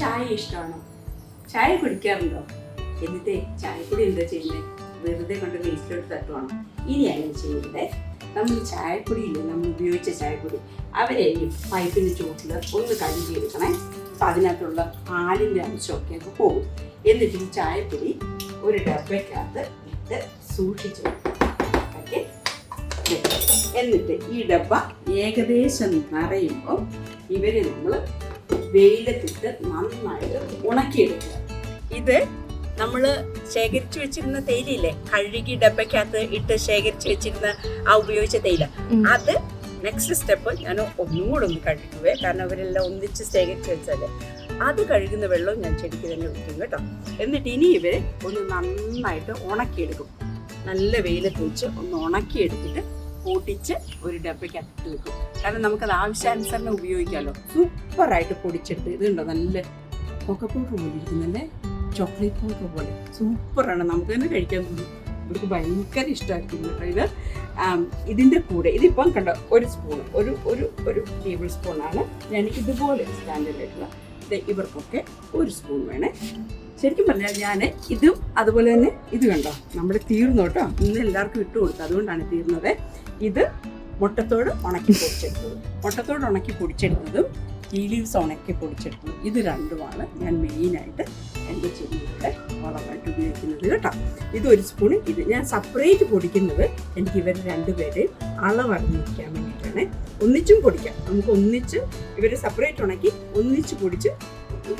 ചായ ഇഷ്ടമാണോ? ചായ കുടിക്കാറുണ്ടോ? എന്നിട്ടേ ചായപ്പൊടി എന്താ ചെയ്യുന്നത്? വെറുതെ കൊണ്ട് വേസ്റ്റിലോട്ട് തട്ടുവാണോ? ഇനി അങ്ങനെ ചെയ്യരുതേ. നമ്മൾ ചായപ്പൊടിയില്ലേ, നമ്മൾ ഉപയോഗിച്ച ചായപ്പൊടി അവരെ ഈ പൈപ്പിൻ്റെ ചുവട്ടിൽ ഒന്ന് കഴുകിയെടുക്കണേ. അപ്പം അതിനകത്തുള്ള പാലിൻ്റെ അംശമൊക്കെ ഒക്കെ പോകും. എന്നിട്ട് ഈ ചായപ്പൊടി ഒരു ഡബയ്ക്കകത്ത് ഇട്ട് സൂക്ഷിച്ച് ഓക്കെ. എന്നിട്ട് ഈ ഡബ്ബ ഏകദേശം നിറയുമ്പോൾ ഇവരെ നമ്മൾ വെയിലത്തിട്ട് നന്നായിട്ട് ഉണക്കിയെടുക്കുക. ഇത് നമ്മൾ ശേഖരിച്ചു വെച്ചിരുന്ന തേയിലയില്ലേ, കഴുകി ഡബയ്ക്കകത്ത് ഇട്ട് ശേഖരിച്ചു വെച്ചിരുന്ന ആ ഉപയോഗിച്ച തേയില, അത് നെക്സ്റ്റ് സ്റ്റെപ്പ് ഞാൻ ഒന്നും കൂടെ ഒന്ന് കഴുകുവേ. കാരണം അവരെല്ലാം ഒന്നിച്ച് ശേഖരിച്ച് വെച്ചാലേ അത് കഴുകുന്ന വെള്ളവും ഞാൻ ചെടിക്ക് തന്നെ ഒഴിക്കും കേട്ടോ. എന്നിട്ട് ഇനി ഇവരെ ഒന്ന് നന്നായിട്ട് ഉണക്കിയെടുക്കും. നല്ല വെയിലത്ത് വെച്ച് ഒന്ന് ഉണക്കിയെടുത്തിട്ട് പൊടിച്ച് ഒരു ഡബയ്ക്കകത്ത് വെക്കും. കാരണം നമുക്കത് ആവശ്യാനുസരണം ഉപയോഗിക്കാമല്ലോ. സൂപ്പറായിട്ട് പൊടിച്ചെടുത്ത് ഇതുണ്ടോ, നല്ല കൊക്ക പൗഡർ പോലെ ഇരിക്കുന്നല്ലേ, ചോക്ലേറ്റ് പൗഡർ പോലെ സൂപ്പറാണ്. നമുക്ക് തന്നെ കഴിക്കാൻ തോന്നും. ഇവർക്ക് ഭയങ്കര ഇഷ്ടമായിരിക്കും കേട്ടോ ഇത്. ഇതിൻ്റെ കൂടെ ഇതിപ്പം കണ്ടോ, ഒരു സ്പൂൺ, ഒരു ടേബിൾ സ്പൂണാണ് ഞാൻ ഇതുപോലെ സ്റ്റാൻഡേർഡായിട്ടുള്ള. ഇവർക്കൊക്കെ ഒരു സ്പൂൺ വേണേ. ശരിക്കും പറഞ്ഞാൽ ഞാൻ ഇതും അതുപോലെ തന്നെ ഇത് കണ്ടോ നമ്മുടെ തീർന്നു കേട്ടോ. ഇന്ന് എല്ലാവർക്കും ഇട്ട് കൊടുത്തു, അതുകൊണ്ടാണ് തീർന്നത്. ഇത് മുട്ടത്തോട് ഉണക്കി പൊടിച്ചെടുത്തതും ടീ ലീവ്സ് ഉണക്കി പൊടിച്ചെടുത്തതും ഇത് രണ്ടുമാണ് ഞാൻ മെയിനായിട്ട് എൻ്റെ ചെടികളുടെ വളമായിട്ട് ഉപയോഗിക്കുന്നത് കേട്ടോ. ഇതൊരു സ്പൂൺ. ഇത് ഞാൻ സെപ്പറേറ്റ് പൊടിക്കുന്നത് എനിക്ക് ഇവർ രണ്ടുപേരെയും അളവറിഞ്ഞിരിക്കാൻ വേണ്ടിയിട്ടാണ്. ഒന്നിച്ചും പൊടിക്കാം, നമുക്ക് ഒന്നിച്ച് ഇവരെ സെപ്പറേറ്റ് ഉണക്കി ഒന്നിച്ച് പൊടിച്ച്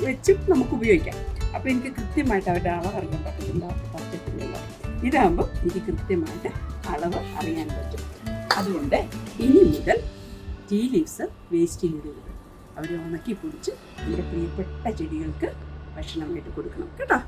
വെച്ച് നമുക്ക് ഉപയോഗിക്കാം. അപ്പോൾ എനിക്ക് കൃത്യമായിട്ട് അവരുടെ അളവ് അറിയാൻ പറ്റത്തില്ലല്ലോ. ഇതാകുമ്പോൾ എനിക്ക് കൃത്യമായിട്ട് അളവ് അറിയാൻ പറ്റും. അതുകൊണ്ട് ഇനി മുതൽ ടീ ലീവ്സ് വേസ്റ്റിലിടരുത്. അവരെ ഉണക്കി പൊടിച്ച് നമ്മുടെ പ്രിയപ്പെട്ട ചെടികൾക്ക് ഭക്ഷണമായിട്ട് കൊടുക്കണം കേട്ടോ.